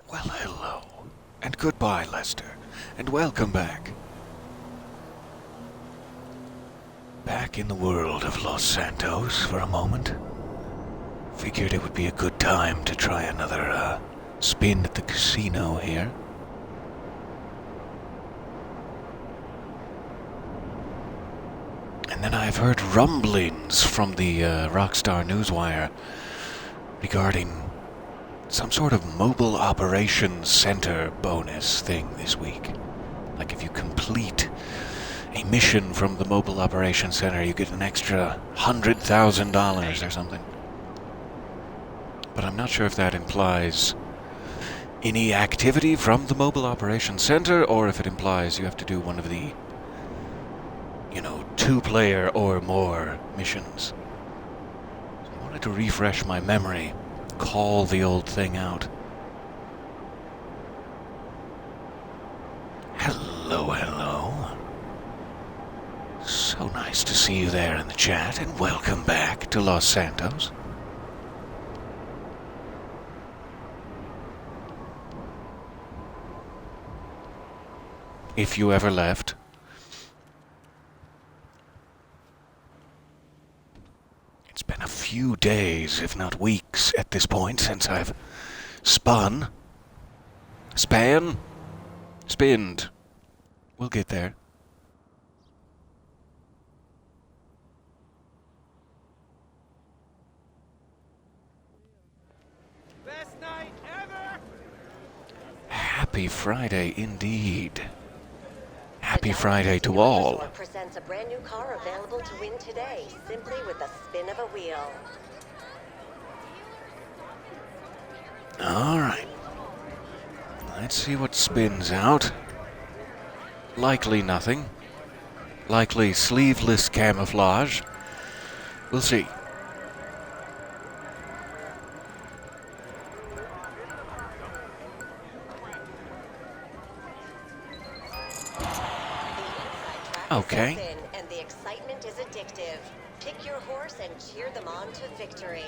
Well, hello, and goodbye, Lester, and welcome back. Back in the world of Los Santos for a moment. Figured it would be a good time to try another, spin at the casino here. And then I've heard rumblings from the Rockstar Newswire regarding some sort of mobile operations center bonus thing this week. Like if you complete a mission from the mobile operations center, you get an extra $100,000 or something. But I'm not sure if that implies any activity from the mobile operations center, or if it implies you have to do one of the, 2-player or more missions. So I wanted to refresh my memory, call the old thing out. Hello, hello. So nice to see you there in the chat, and welcome back to Los Santos. If you ever left. It's been a few days, if not weeks, at this point since I've spinned. We'll get there. Best night ever! Happy Friday indeed. Happy Friday to all. Presents a brand new car available to win today, simply with the spin of a wheel. Alright. Let's see what spins out. Likely nothing. Likely sleeveless camouflage. We'll see. Okay. And the excitement is addictive. Pick your horse and cheer them on to victory.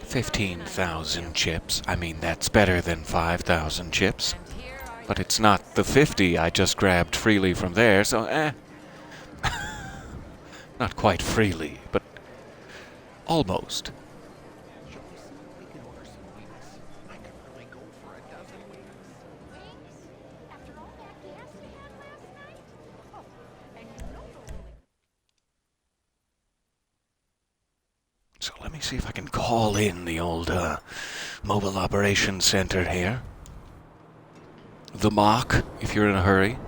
15,000 chips. I mean, that's better than 5,000 chips. But it's not the 50 I just grabbed freely from there, so Not quite freely, but almost. So let me see if I can call in the old mobile operations center here. The mock, if you're in a hurry.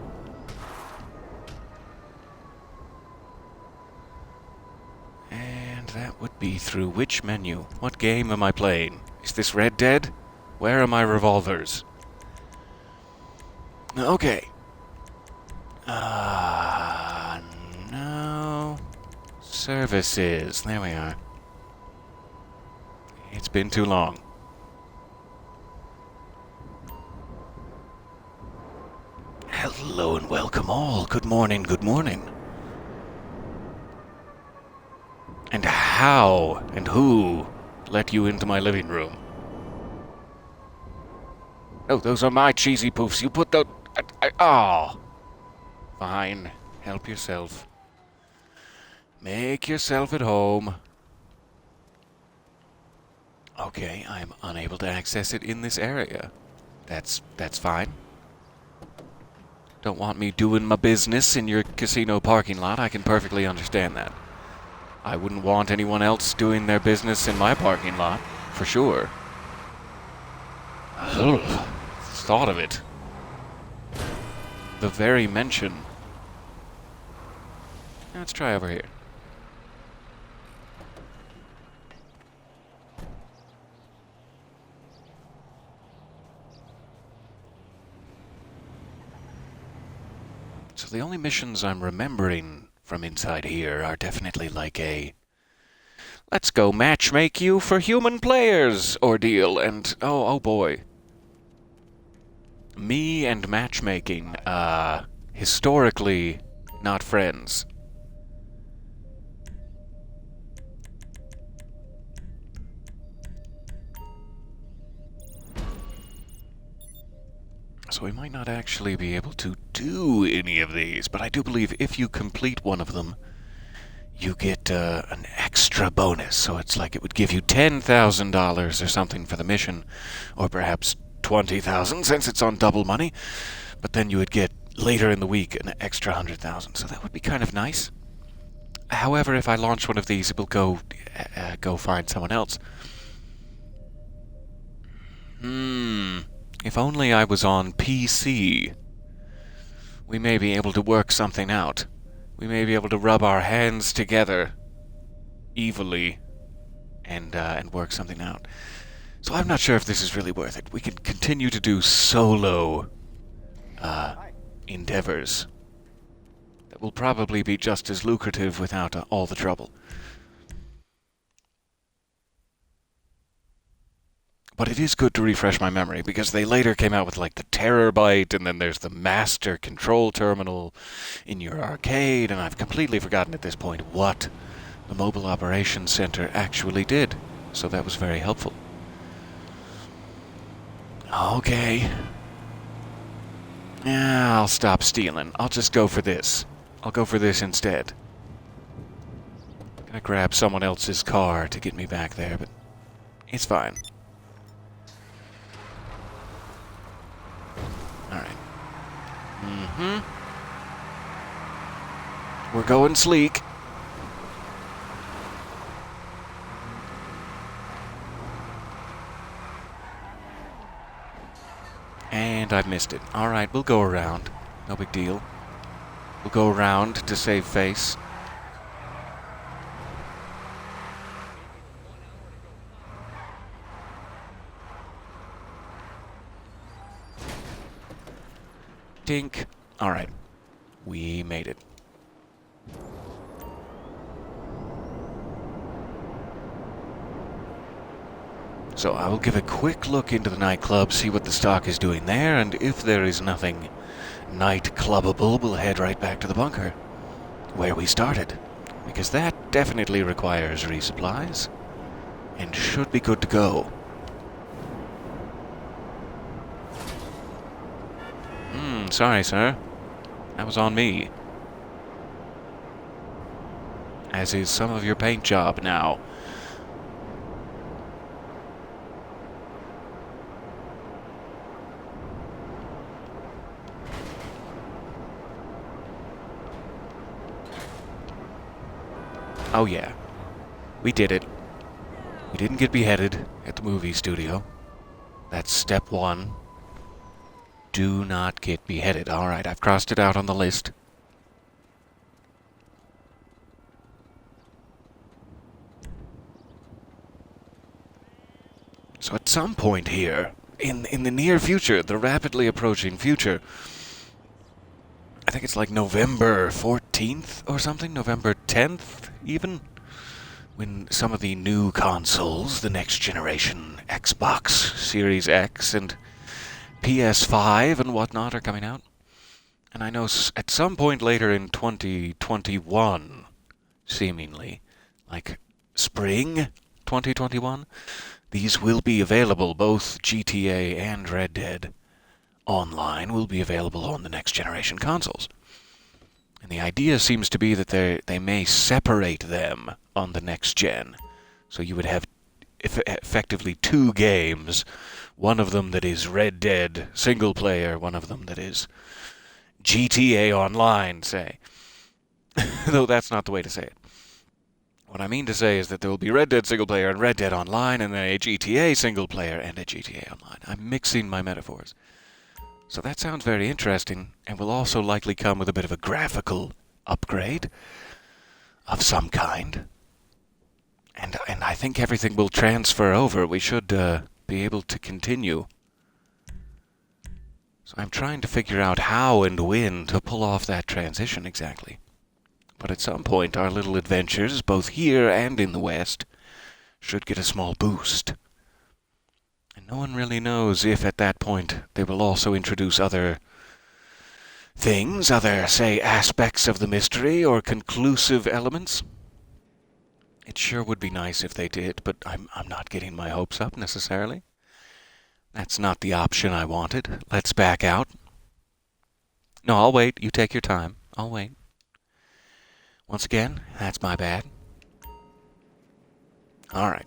And that would be through which menu? What game am I playing? Is this Red Dead? Where are my revolvers? Okay. No. Services. There we are. It's been too long. Hello and welcome all. Good morning, good morning. And how and who let you into my living room? Oh, those are my cheesy poofs. You put those... Oh. Fine. Help yourself. Make yourself at home. Okay, I'm unable to access it in this area. That's fine. Don't want me doing my business in your casino parking lot. I can perfectly understand that. I wouldn't want anyone else doing their business in my parking lot, for sure. Ugh, thought of it. The very mention. Let's try over here. So the only missions I'm remembering from inside here are definitely like a let's go matchmake you for human players ordeal, and oh boy. Me and matchmaking, historically not friends. So we might not actually be able to do any of these, but I do believe if you complete one of them, you get an extra bonus. So it's like it would give you $10,000 or something for the mission, or perhaps 20,000 since it's on double money. But then you would get later in the week an extra 100,000. So that would be kind of nice. However, if I launch one of these, it will go find someone else. If only I was on PC. We may be able to work something out. We may be able to rub our hands together evilly and work something out. So I'm not sure if this is really worth it. We can continue to do solo endeavors that will probably be just as lucrative without all the trouble. But it is good to refresh my memory, because they later came out with like the Terabyte, and then there's the Master Control Terminal in your arcade, and I've completely forgotten at this point what the Mobile Operations Center actually did. So that was very helpful. Okay. Yeah, I'll stop stealing. I'll just go for this. I'll go for this instead. I'm gonna grab someone else's car to get me back there, but it's fine. Alright. We're going sleek. And I've missed it. Alright, we'll go around. No big deal. We'll go around to save face. Dink. Alright. We made it. So I will give a quick look into the nightclub, see what the stock is doing there, and if there is nothing nightclubbable, we'll head right back to the bunker, where we started. Because that definitely requires resupplies, and should be good to go. Sorry, sir. That was on me. As is some of your paint job now. Oh yeah. We did it. We didn't get beheaded at the movie studio. That's step one. Do not get beheaded. Alright, I've crossed it out on the list. So at some point here, in the near future, the rapidly approaching future, I think it's like November 14th or something, November 10th even, when some of the new consoles, the next generation Xbox Series X and PS5 and whatnot are coming out. And I know at some point later in 2021, seemingly, like spring 2021, these will be available, both GTA and Red Dead Online will be available on the next generation consoles. And the idea seems to be that they may separate them on the next gen. So you would have effectively two games, one of them that is Red Dead single player, one of them that is GTA Online, say. Though that's not the way to say it. What I mean to say is that there will be Red Dead single player and Red Dead Online, and then a GTA single player and a GTA Online. I'm mixing my metaphors. So that sounds very interesting, and will also likely come with a bit of a graphical upgrade of some kind. And I think everything will transfer over. We should be able to continue. So I'm trying to figure out how and when to pull off that transition exactly. But at some point, our little adventures, both here and in the West, should get a small boost. And no one really knows if at that point they will also introduce other things, other, say, aspects of the mystery or conclusive elements. It sure would be nice if they did, but I'm not getting my hopes up necessarily. That's not the option I wanted. Let's back out. No, I'll wait. You take your time. I'll wait. Once again, that's my bad. All right.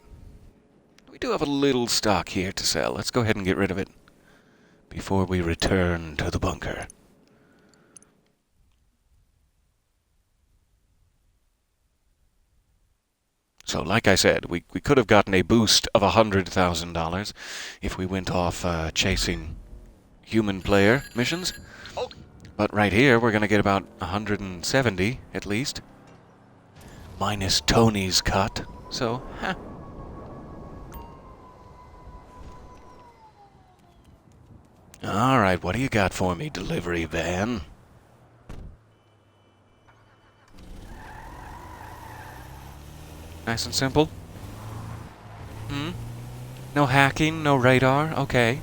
We do have a little stock here to sell. Let's go ahead and get rid of it before we return to the bunker. So, like I said, we could have gotten a boost of $100,000 if we went off chasing human player missions. But right here, we're going to get about 170 at least. Minus Tony's cut. So, Alright, what do you got for me, delivery van? Nice and simple. No hacking, no radar? Okay.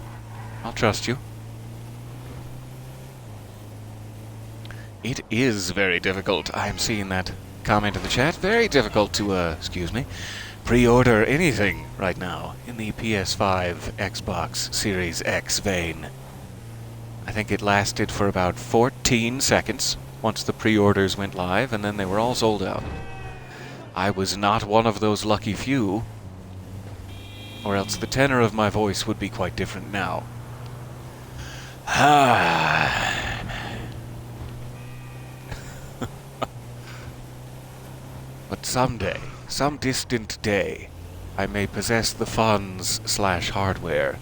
I'll trust you. It is very difficult. I'm seeing that comment in the chat. Very difficult to, pre-order anything right now in the PS5 Xbox Series X vein. I think it lasted for about 14 seconds once the pre-orders went live, and then they were all sold out. I was not one of those lucky few, or else the tenor of my voice would be quite different now. But someday, some distant day, I may possess the funds/hardware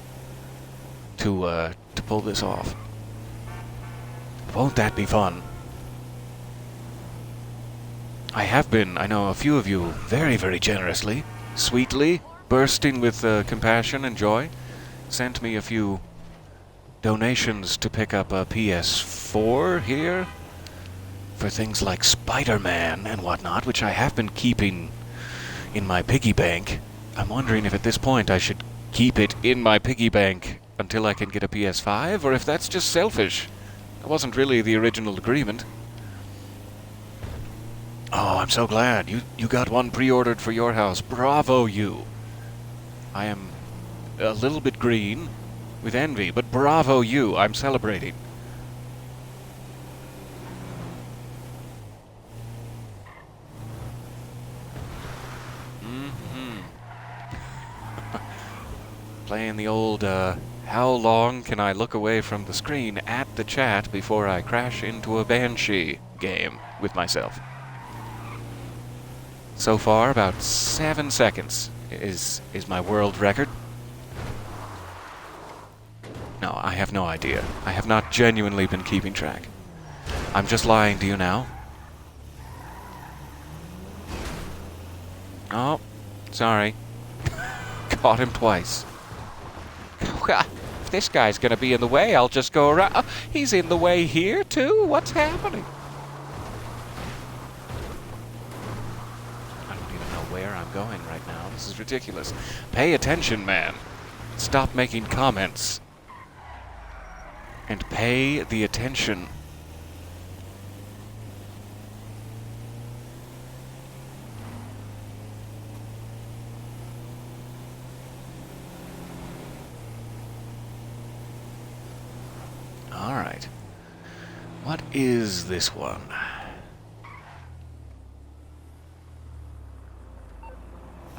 to pull this off. Won't that be fun? I have been, I know a few of you, very, very generously, sweetly, bursting with compassion and joy, sent me a few donations to pick up a PS4 here for things like Spider-Man and whatnot, which I have been keeping in my piggy bank. I'm wondering if at this point I should keep it in my piggy bank until I can get a PS5, or if that's just selfish. That wasn't really the original agreement. Oh, I'm so glad. You got one pre-ordered for your house. Bravo, you. I am a little bit green with envy, but bravo, you. I'm celebrating. Playing the old, how long can I look away from the screen at the chat before I crash into a Banshee game with myself. So far, about 7 seconds is my world record. No, I have no idea. I have not genuinely been keeping track. I'm just lying to you now. Oh, sorry. Caught him twice. If this guy's gonna be in the way, I'll just go around. Oh, he's in the way here, too? What's happening? I don't even know where I'm going right now. This is ridiculous. Pay attention, man. Stop making comments. And pay the attention. All right. What is this one?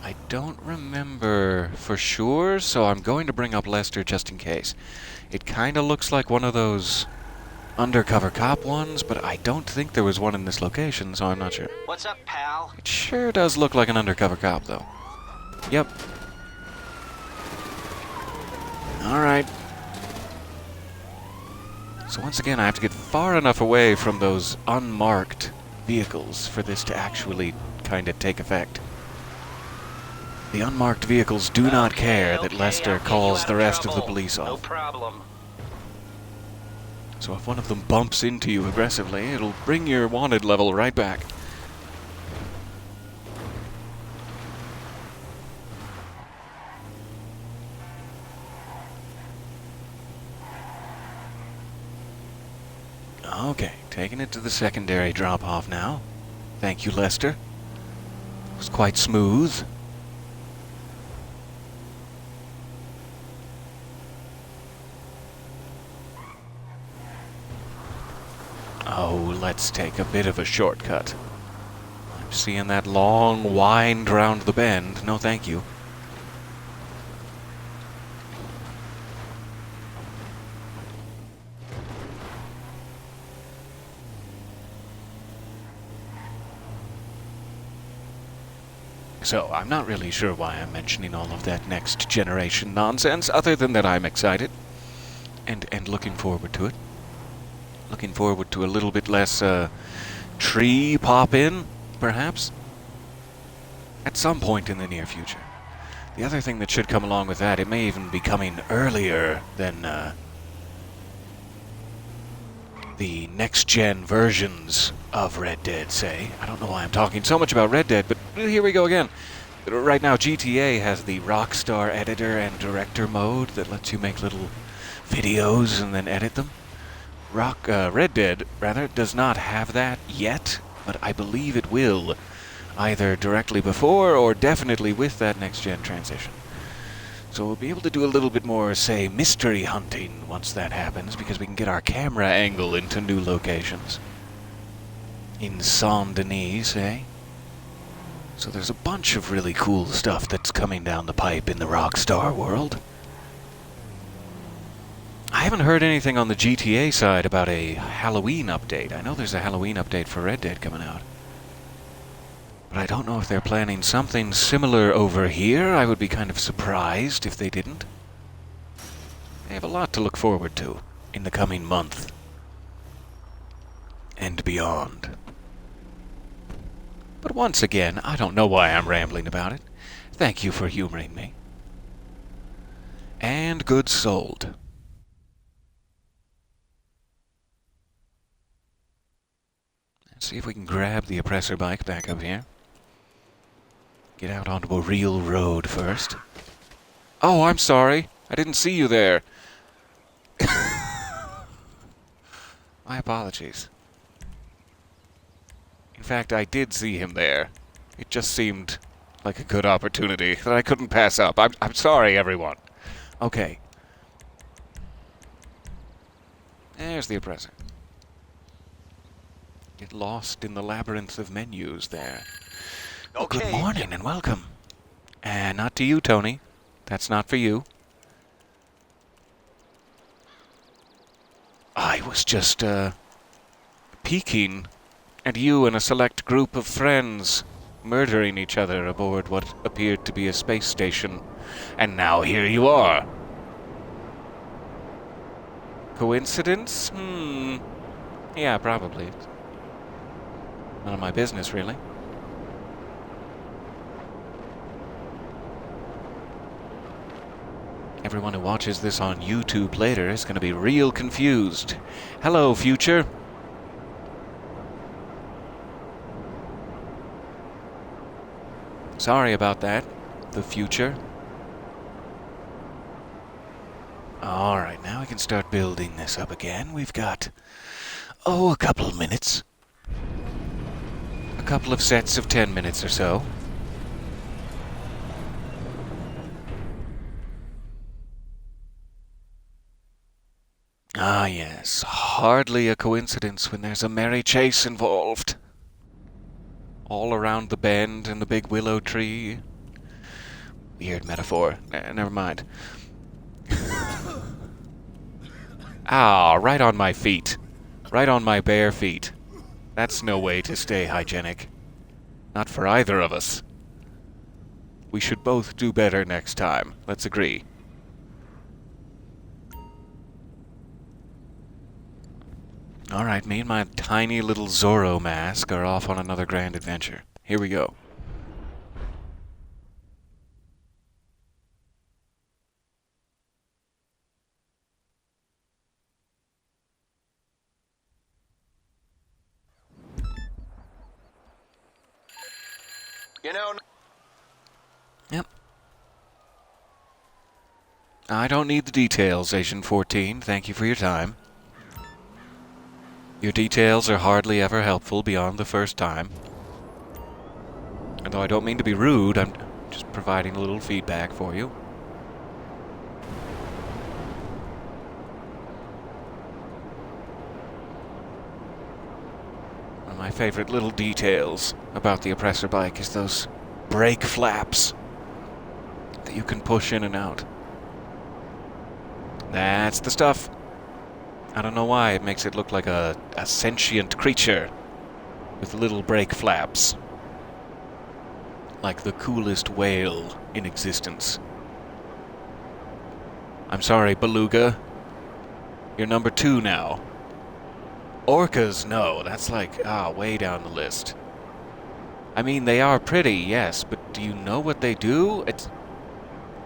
I don't remember for sure, so I'm going to bring up Lester just in case. It kind of looks like one of those undercover cop ones, but I don't think there was one in this location, so I'm not sure. What's up, pal? It sure does look like an undercover cop, though. Yep. All right. So once again, I have to get far enough away from those unmarked vehicles for this to actually kind of take effect. The unmarked vehicles do not care that Lester calls the rest of the police off. No problem. So if one of them bumps into you aggressively, it'll bring your wanted level right back. Okay, taking it to the secondary drop-off now. Thank you, Lester. It was quite smooth. So let's take a bit of a shortcut. I'm seeing that long wind round the bend. No, thank you. So, I'm not really sure why I'm mentioning all of that next generation nonsense, other than that I'm excited and looking forward to it. Looking forward to a little bit less tree pop-in, perhaps, at some point in the near future. The other thing that should come along with that, it may even be coming earlier than the next-gen versions of Red Dead, say. I don't know why I'm talking so much about Red Dead, but here we go again. Right now, GTA has the Rockstar editor and director mode that lets you make little videos and then edit them. Red Dead, rather, does not have that yet, but I believe it will, either directly before or definitely with that next-gen transition. So we'll be able to do a little bit more, say, mystery hunting once that happens, because we can get our camera angle into new locations. In Saint-Denis, say. So there's a bunch of really cool stuff that's coming down the pipe in the Rockstar world. I haven't heard anything on the GTA side about a Halloween update. I know there's a Halloween update for Red Dead coming out. But I don't know if they're planning something similar over here. I would be kind of surprised if they didn't. They have a lot to look forward to in the coming month. And beyond. But once again, I don't know why I'm rambling about it. Thank you for humoring me. And good sold. Let's see if we can grab the oppressor bike back up here. Get out onto a real road first. Oh, I'm sorry. I didn't see you there. My apologies. In fact, I did see him there. It just seemed like a good opportunity that I couldn't pass up. I'm sorry, everyone. Okay. There's the oppressor. Get lost in the labyrinth of menus there. Oh, good morning and welcome. And not to you, Tony. That's not for you. I was just, peeking at you and a select group of friends murdering each other aboard what appeared to be a space station. And now here you are. Coincidence? Yeah, probably. None of my business, really. Everyone who watches this on YouTube later is going to be real confused. Hello, future. Sorry about that, the future. Alright, now we can start building this up again. We've got, a couple of minutes. A couple of sets of 10 minutes or so. Ah, yes. Hardly a coincidence when there's a merry chase involved. All around the bend and the big willow tree. Weird metaphor. Never mind. Ah, right on my feet. Right on my bare feet. That's no way to stay hygienic. Not for either of us. We should both do better next time. Let's agree. Alright, me and my tiny little Zorro mask are off on another grand adventure. Here we go. You know... Yep. I don't need the details, Asian 14. Thank you for your time. Your details are hardly ever helpful beyond the first time. And though I don't mean to be rude, I'm just providing a little feedback for you. One of my favorite little details about the oppressor bike is those brake flaps that you can push in and out. That's the stuff. I don't know why it makes it look like a sentient creature with little brake flaps. Like the coolest whale in existence. I'm sorry, beluga. You're number 2 now. Orcas, no, that's like, way down the list. I mean, they are pretty, yes, but do you know what they do?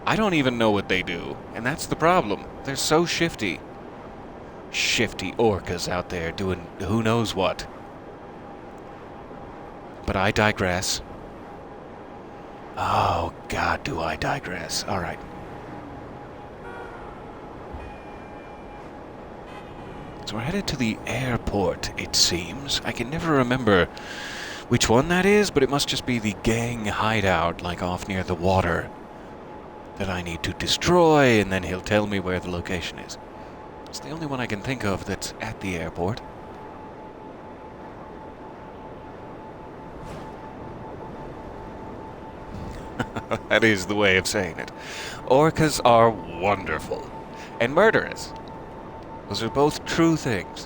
I don't even know what they do, and that's the problem. They're so shifty. Shifty orcas out there doing who knows what. But I digress. Oh, God, do I digress. All right. So we're headed to the airport, it seems. I can never remember which one that is, but it must just be the gang hideout, like off near the water, that I need to destroy, and then he'll tell me where the location is. It's the only one I can think of that's at the airport. That is the way of saying it. Orcas are wonderful. And murderous. Those are both true things.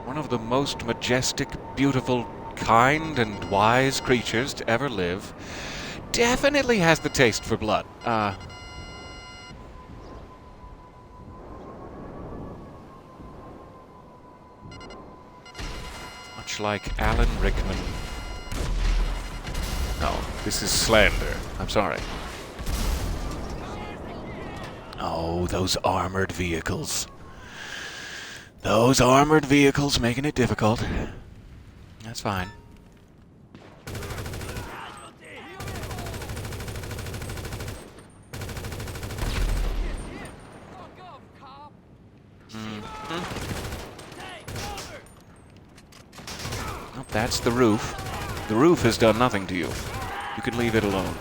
One of the most majestic, beautiful, kind, and wise creatures to ever live. Definitely has the taste for blood. Much like Alan Rickman. No, this is slander. I'm sorry. Oh, those armored vehicles. Those armored vehicles making it difficult. That's fine. Oh, that's the roof. The roof has done nothing to you. You can leave it alone.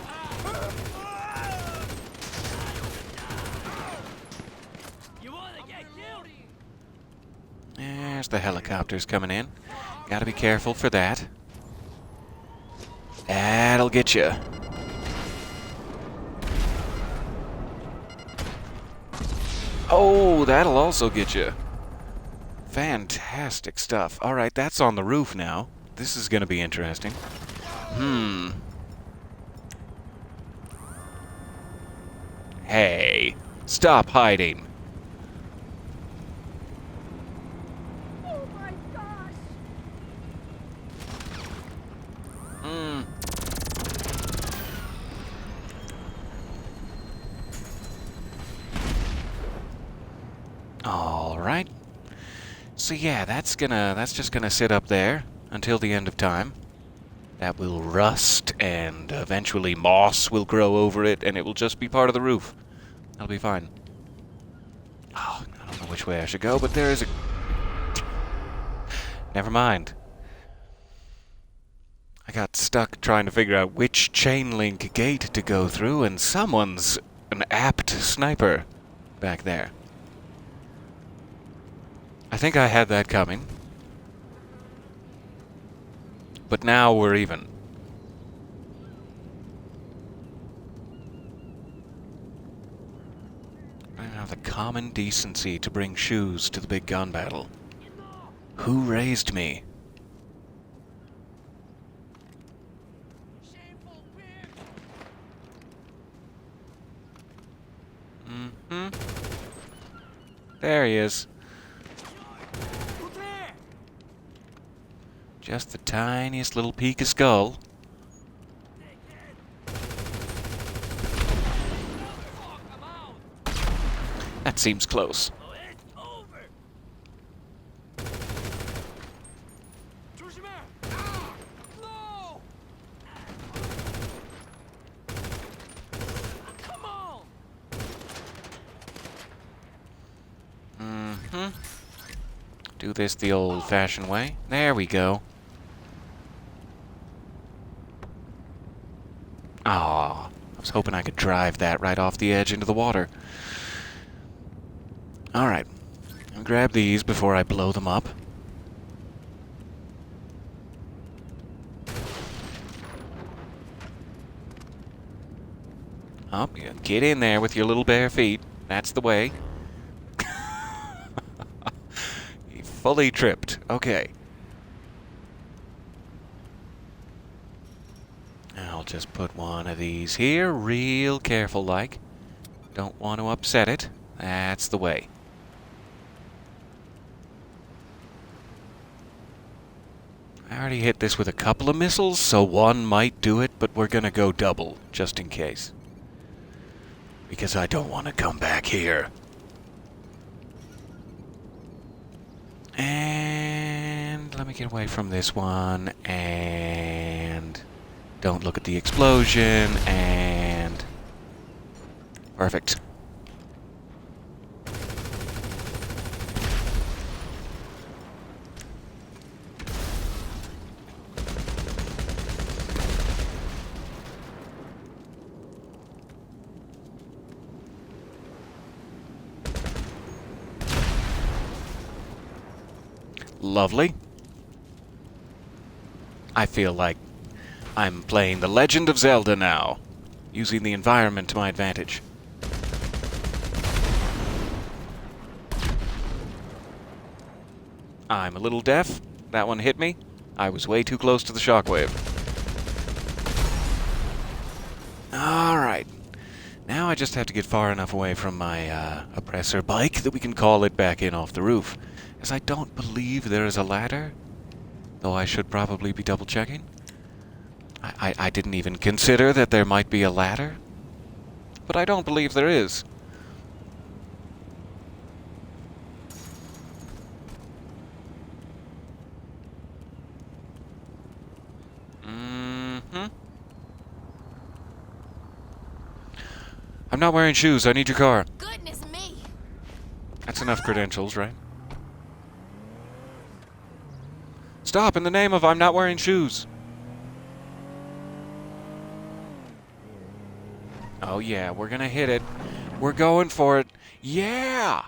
There's the helicopters coming in. Gotta be careful for that. That'll get you. Oh, that'll also get you. Fantastic stuff. All right, that's on the roof now. This is gonna be interesting. Hey, stop hiding. Oh my gosh! All right. So yeah, that's just gonna sit up there until the end of time. That will rust, and eventually moss will grow over it, and it will just be part of the roof. That'll be fine. Oh, I don't know which way I should go, but there is a... Never mind. I got stuck trying to figure out which chain link gate to go through, and someone's an apt sniper back there. I think I had that coming. But now we're even. I don't have the common decency to bring shoes to the big gun battle. Who raised me? There he is. Just the tiniest little peak of skull. That seems close. Do this the old-fashioned way. There we go. Aw, I was hoping I could drive that right off the edge into the water. Alright, grab these before I blow them up. Oh, yeah, get in there with your little bare feet. That's the way. He fully tripped. Okay. I'll just put one of these here, real careful like. Don't want to upset it. That's the way. I already hit this with a couple of missiles, so one might do it, but we're gonna go double, just in case. Because I don't want to come back here. And let me get away from this one, and don't look at the explosion, and perfect. Lovely. I feel like I'm playing The Legend of Zelda now, using the environment to my advantage. I'm a little deaf. That one hit me. I was way too close to the shockwave. Alright. Now I just have to get far enough away from my oppressor bike that we can call it back in off the roof. As I don't believe there is a ladder, though I should probably be double-checking. I didn't even consider that there might be a ladder, but I don't believe there is. I'm not wearing shoes. I need your car. Goodness me! That's enough credentials, right? Stop in the name of I'm not wearing shoes. Oh yeah, we're gonna hit it. We're going for it. Yeah!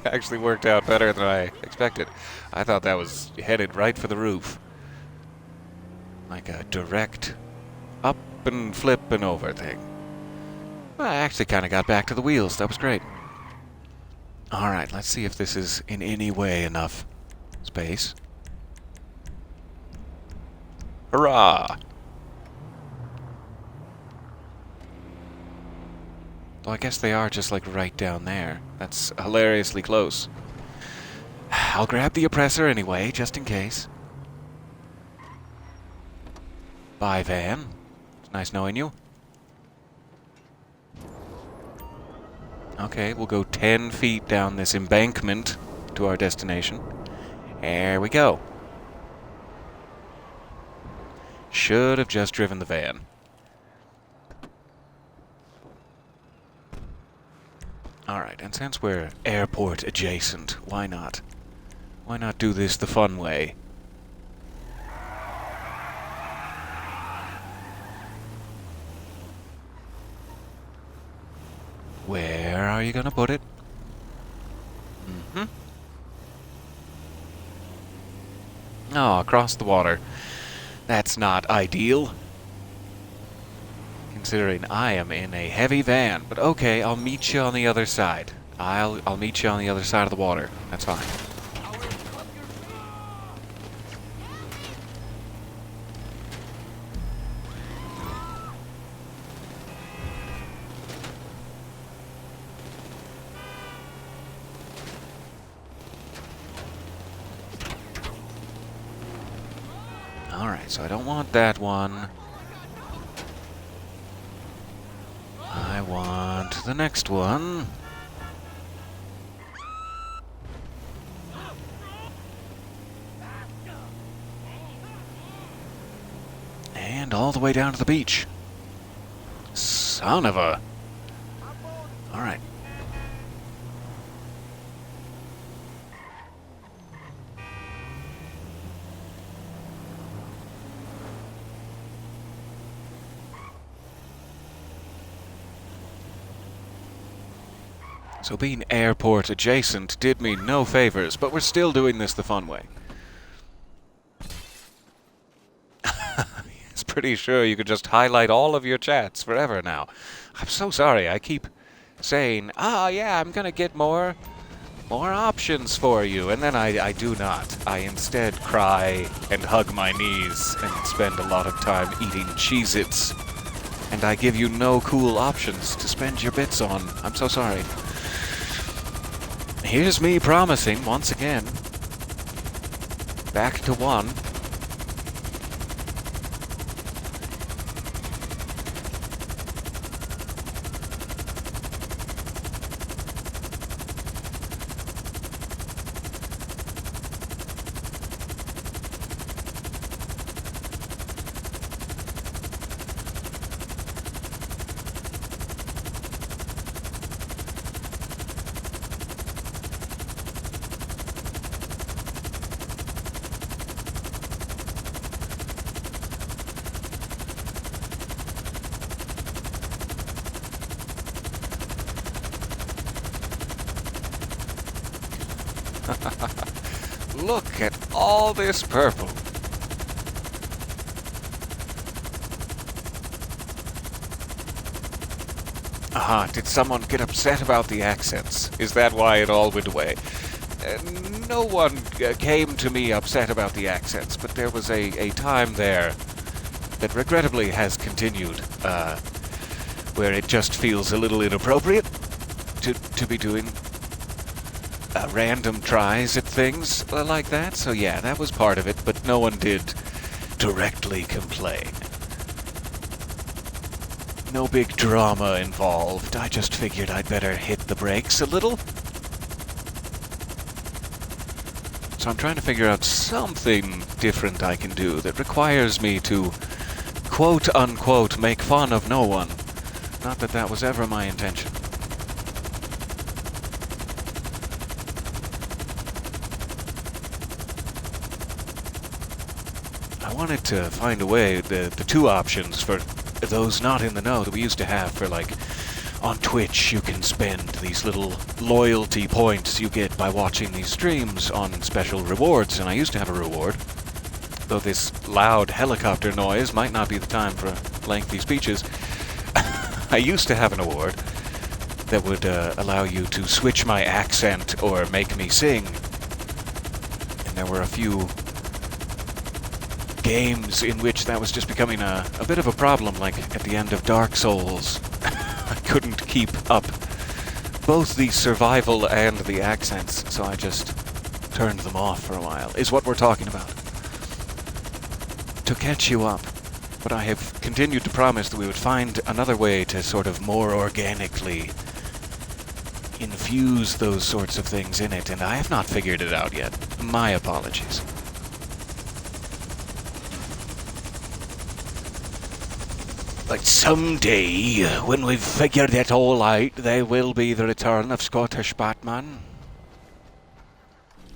Actually worked out better than I expected. I thought that was headed right for the roof. Like a direct up and flip and over thing. Well, I actually kind of got back to the wheels. That was great. Alright, let's see if this is in any way enough space. Hurrah! Well, I guess they are just like right down there. That's hilariously close. I'll grab the oppressor anyway, just in case. Bye, Van. It's nice knowing you. Okay, we'll go 10 feet down this embankment to our destination. There we go. Should have just driven the van. Alright, and since we're airport adjacent, why not? Why not do this the fun way? Where are you gonna put it? Oh, across the water. That's not ideal. Considering I am in a heavy van. But okay, I'll meet you on the other side. I'll meet you on the other side of the water. That's fine. Alright, so I don't want that one. I want the next one. And all the way down to the beach. Son of a... Alright. So being airport adjacent did me no favors, but we're still doing this the fun way. It's pretty sure you could just highlight all of your chats forever now. I'm so sorry, I keep saying, yeah, I'm gonna get more options for you, and then I do not. I instead cry and hug my knees and spend a lot of time eating Cheez-Its, and I give you no cool options to spend your bits on. I'm so sorry. Here's me promising, once again, back to 1. Look at all this purple. Aha, did someone get upset about the accents? Is that why it all went away? No one came to me upset about the accents, but there was a time there that regrettably has continued, where it just feels a little inappropriate to be doing random tries at things like that. So yeah, that was part of it, but no one did directly complain. No big drama involved. I just figured I'd better hit the brakes a little. So I'm trying to figure out something different I can do that requires me to quote-unquote make fun of no one. Not that that was ever my intention. I wanted to find a way, the 2 options for those not in the know that we used to have for, like, on Twitch you can spend these little loyalty points you get by watching these streams on special rewards, and I used to have a reward. Though this loud helicopter noise might not be the time for lengthy speeches, I used to have an award that would allow you to switch my accent or make me sing. And there were a few games in which that was just becoming a bit of a problem, like at the end of Dark Souls. I couldn't keep up both the survival and the accents, so I just turned them off for a while, is what we're talking about. To catch you up, but I have continued to promise that we would find another way to sort of more organically infuse those sorts of things in it, and I have not figured it out yet. My apologies. But someday, when we've figured it all out, there will be the return of Scottish Batman.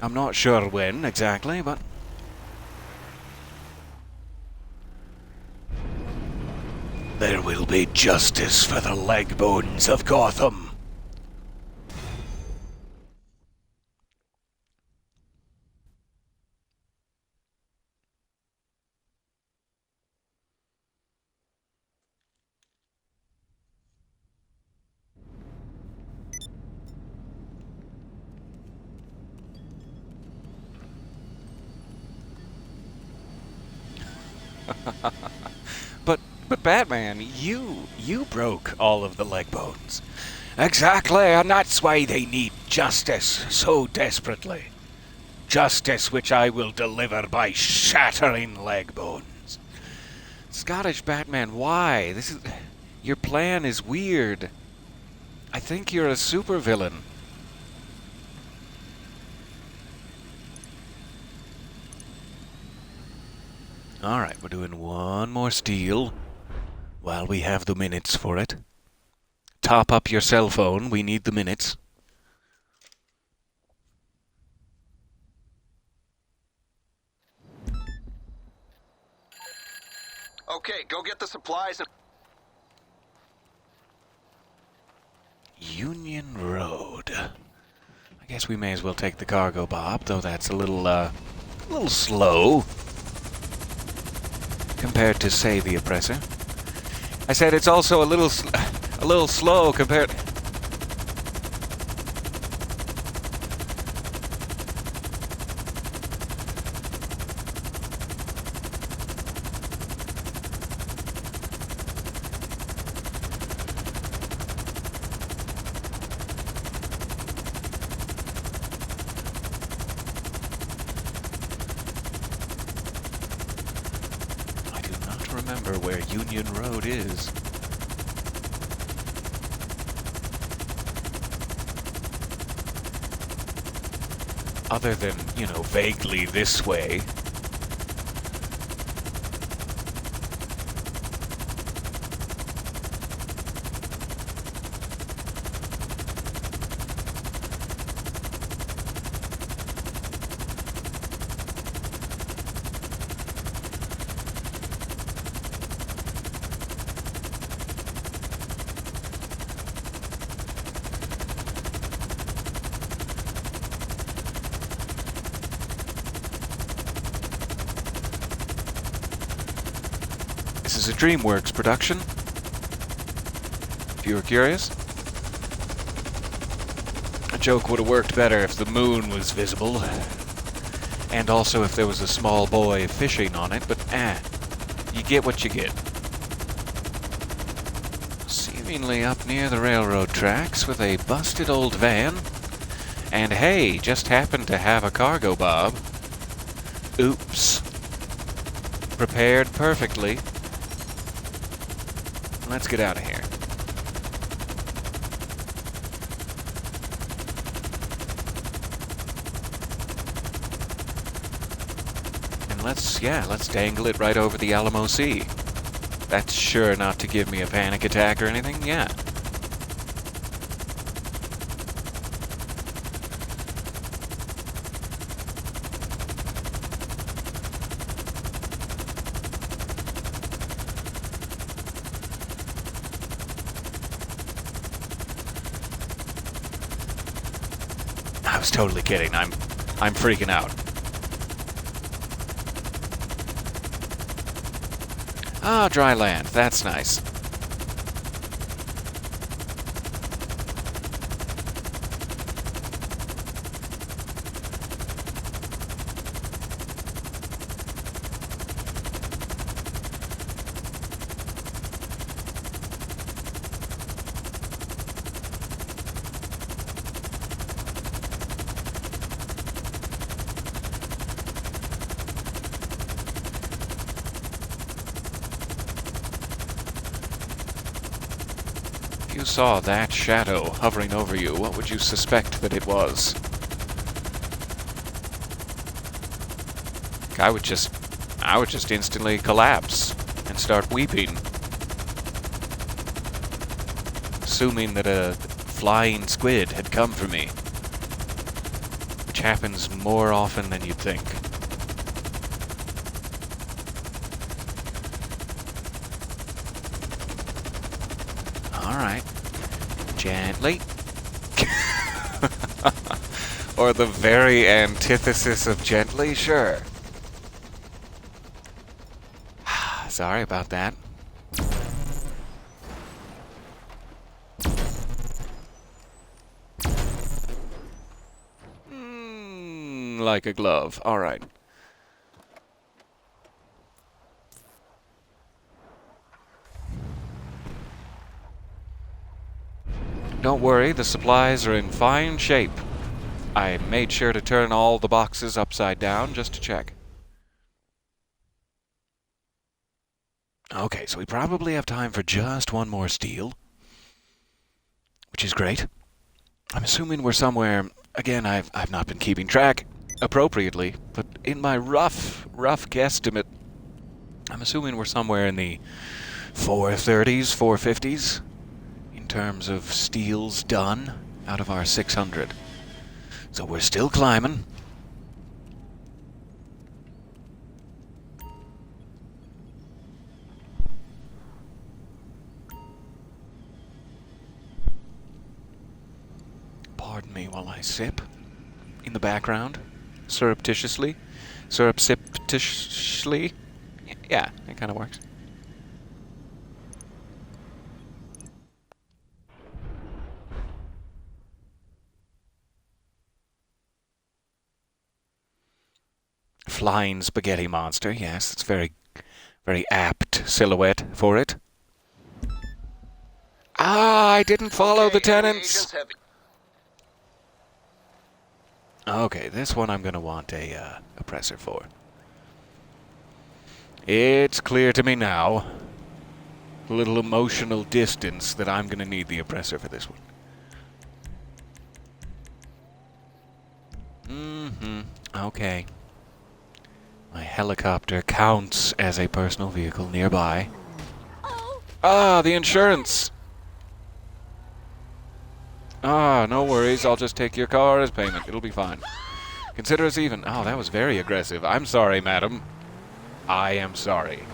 I'm not sure when exactly, but... there will be justice for the leg bones of Gotham. But Batman, you broke all of the leg bones. Exactly, and that's why they need justice so desperately. Justice which I will deliver by shattering leg bones. Scottish Batman, why? Your plan is weird. I think you're a supervillain. Alright, we're doing one more steal while we have the minutes for it. Top up your cell phone, we need the minutes. Okay, go get the supplies and... Union Road. guess we may as well take the cargo bob, though that's a little slow compared to, say, the oppressor. I said it's also a little slow compared. I do not remember where Union Road is. Other than, vaguely this way. This is a DreamWorks production, if you were curious. A joke would have worked better if the moon was visible, and also if there was a small boy fishing on it, but you get what you get. Seemingly up near the railroad tracks with a busted old van, and hey, just happened to have a cargo bob. Oops. Prepared perfectly. Let's get out of here. And let's dangle it right over the Alamo Sea. That's sure not to give me a panic attack or anything, yeah. I was totally kidding. I'm freaking out. Ah, dry land. That's nice. If you saw that shadow hovering over you, what would you suspect that it was? I would just instantly collapse and start weeping. Assuming that a flying squid had come for me. Which happens more often than you'd think. Alright. Gently. Or the very antithesis of gently, sure. Sorry about that. Like a glove. Alright. Don't worry, the supplies are in fine shape. I made sure to turn all the boxes upside down just to check. Okay, so we probably have time for just one more steal, which is great. I'm assuming we're somewhere, again, I've not been keeping track appropriately, but in my rough guesstimate, I'm assuming we're somewhere in the 430s, 450s, in terms of steals done out of our 600. So we're still climbing. Pardon me while I sip. in the background, surreptitiously. Surreptitiously? Yeah, it kind of works. Flying spaghetti monster, yes, it's very, very apt silhouette for it. Ah, I didn't follow the tenants. Agents have... Okay, this one I'm gonna want a oppressor for. It's clear to me now, a little emotional distance, that I'm gonna need the oppressor for this one. Okay. My helicopter counts as a personal vehicle nearby. Ah, the insurance! Ah, no worries, I'll just take your car as payment. It'll be fine. Consider us even. Oh, that was very aggressive. I'm sorry, madam. I am sorry.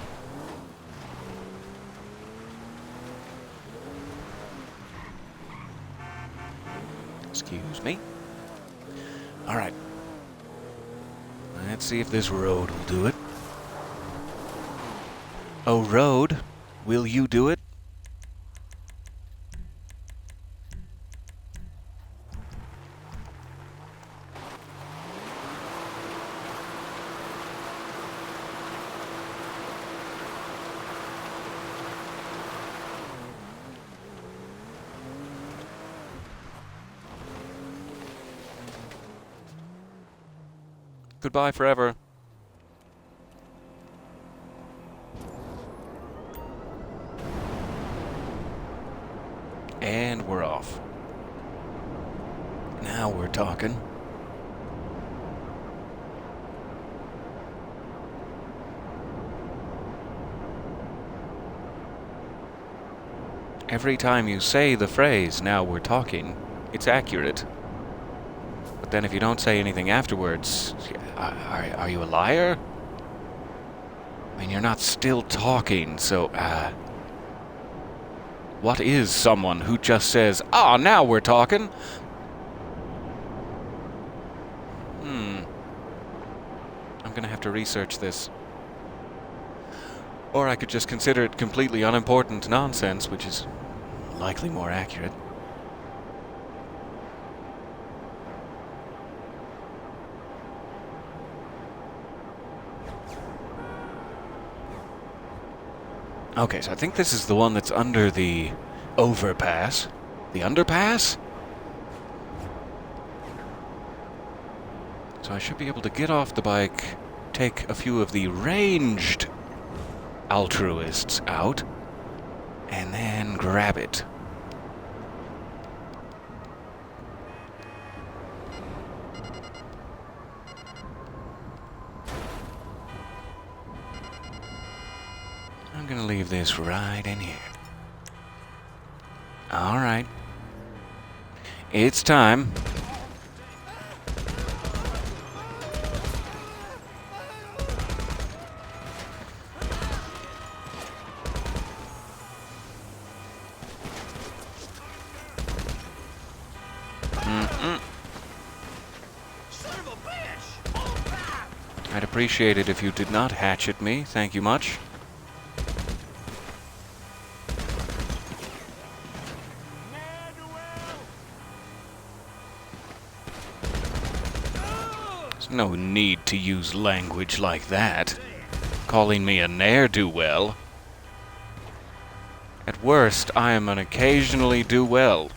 Excuse me. Alright. Let's see if this road will do it. Oh, road, will you do it? Goodbye forever. And we're off. Now we're talking. Every time you say the phrase, now we're talking, it's accurate. But then if you don't say anything afterwards, are you a liar? I mean, you're not still talking, so, what is someone who just says, "Ah, now we're talking"? I'm gonna have to research this. Or I could just consider it completely unimportant nonsense, which is likely more accurate. Okay, so I think this is the one that's under the overpass. The underpass? So I should be able to get off the bike, take a few of the ranged altruists out, and then grab it. I'm gonna leave this right in here. Alright. It's time. I'd appreciate it if you did not hatchet me. Thank you much. There's no need to use language like that. Calling me a ne'er-do-well. At worst, I am an occasionally do-well.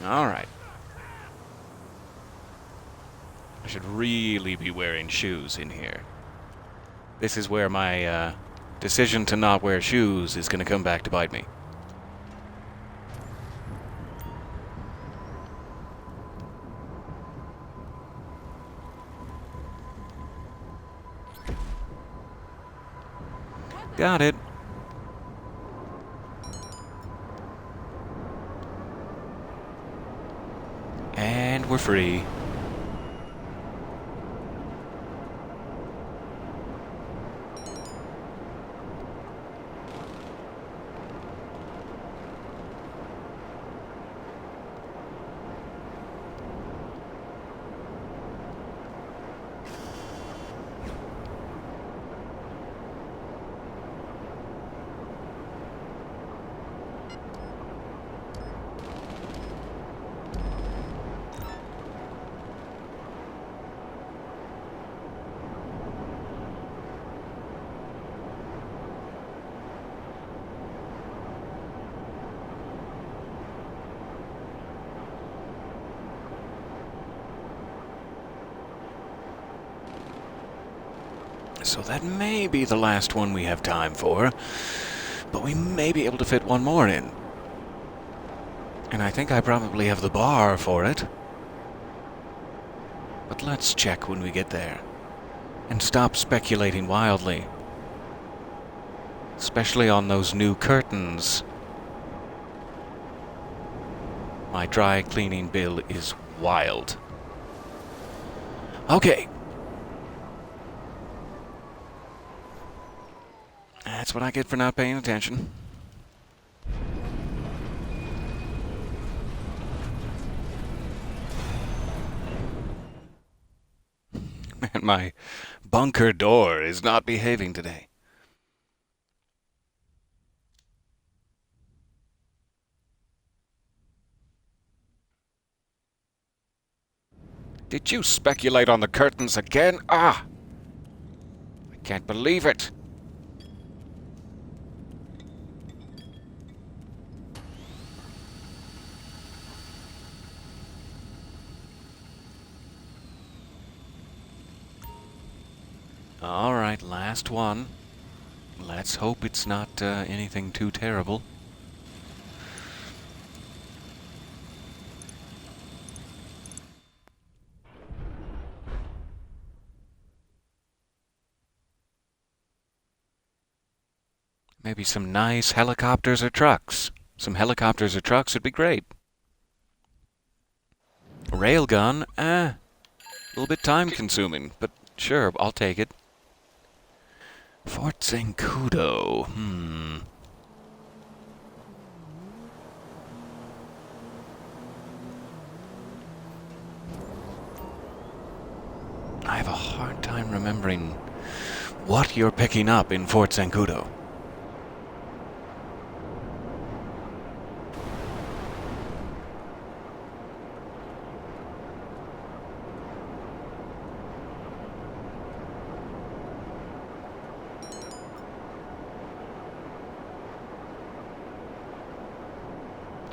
Alright. I should really be wearing shoes in here. This is where my decision to not wear shoes is going to come back to bite me. Got it. And we're free. So that may be the last one we have time for, but we may be able to fit one more in. And I think I probably have the bar for it. But let's check when we get there. And stop speculating wildly. Especially on those new curtains. My dry cleaning bill is wild. Okay. That's what I get for not paying attention. Man, my bunker door is not behaving today. Did you speculate on the curtains again? Ah! I can't believe it. All right, last one. Let's hope it's not anything too terrible. Maybe some nice helicopters or trucks. Some helicopters or trucks would be great. Railgun, a little bit time consuming, but sure, I'll take it. Fort Zancudo, I have a hard time remembering what you're picking up in Fort Zancudo.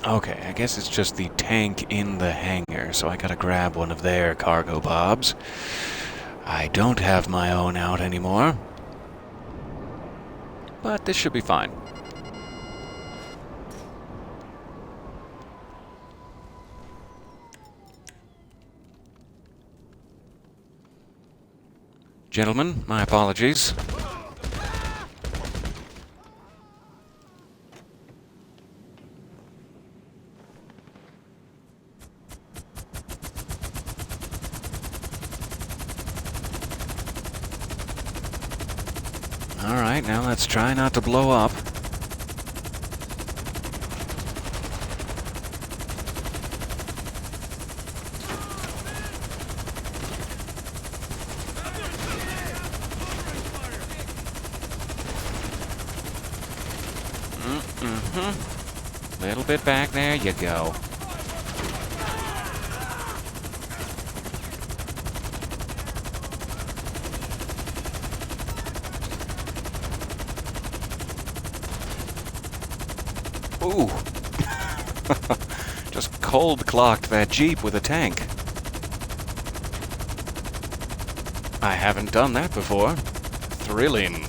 Okay, I guess it's just the tank in the hangar, so I gotta grab one of their cargo bobs. I don't have my own out anymore. But this should be fine. Gentlemen, my apologies. Alright, now let's try not to blow up. Little bit back, there you go. Ooh. Just cold-clocked that Jeep with a tank. I haven't done that before. Thrilling.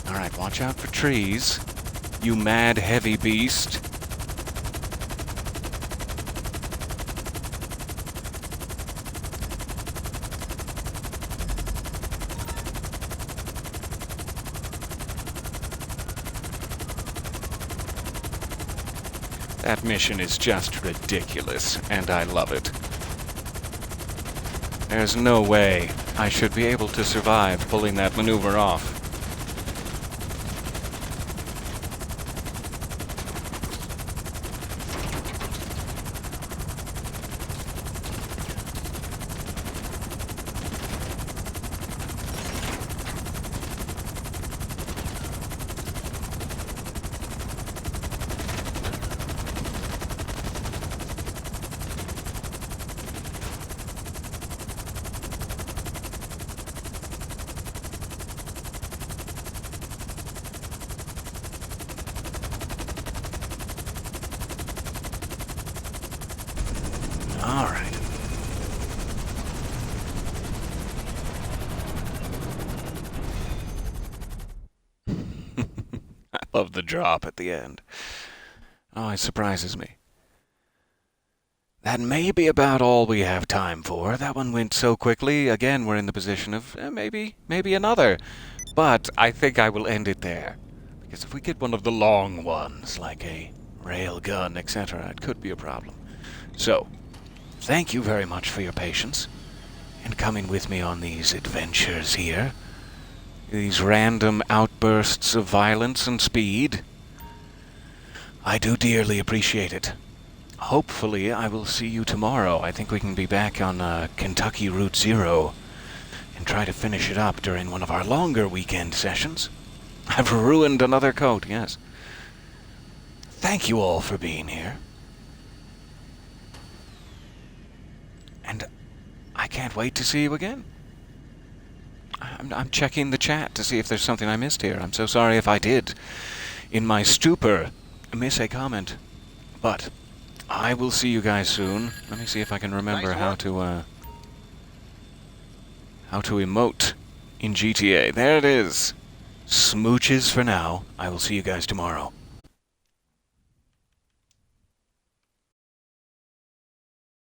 Alright, watch out for trees. You mad heavy beast. That mission is just ridiculous, and I love it. There's no way I should be able to survive pulling that maneuver off. Love the drop at the end. Oh, it surprises me. That may be about all we have time for. That one went so quickly. Again, we're in the position of maybe another. But I think I will end it there. Because if we get one of the long ones, like a rail gun, etc., it could be a problem. So, thank you very much for your patience and coming with me on these adventures here. These random outbursts of violence and speed. I do dearly appreciate it. Hopefully, I will see you tomorrow. I think we can be back on Kentucky Route Zero and try to finish it up during one of our longer weekend sessions. I've ruined another coat, yes. Thank you all for being here. And I can't wait to see you again. I'm checking the chat to see if there's something I missed here. I'm so sorry if I did, in my stupor, miss a comment. But I will see you guys soon. Let me see if I can remember how to emote in GTA. There it is. Smooches for now. I will see you guys tomorrow.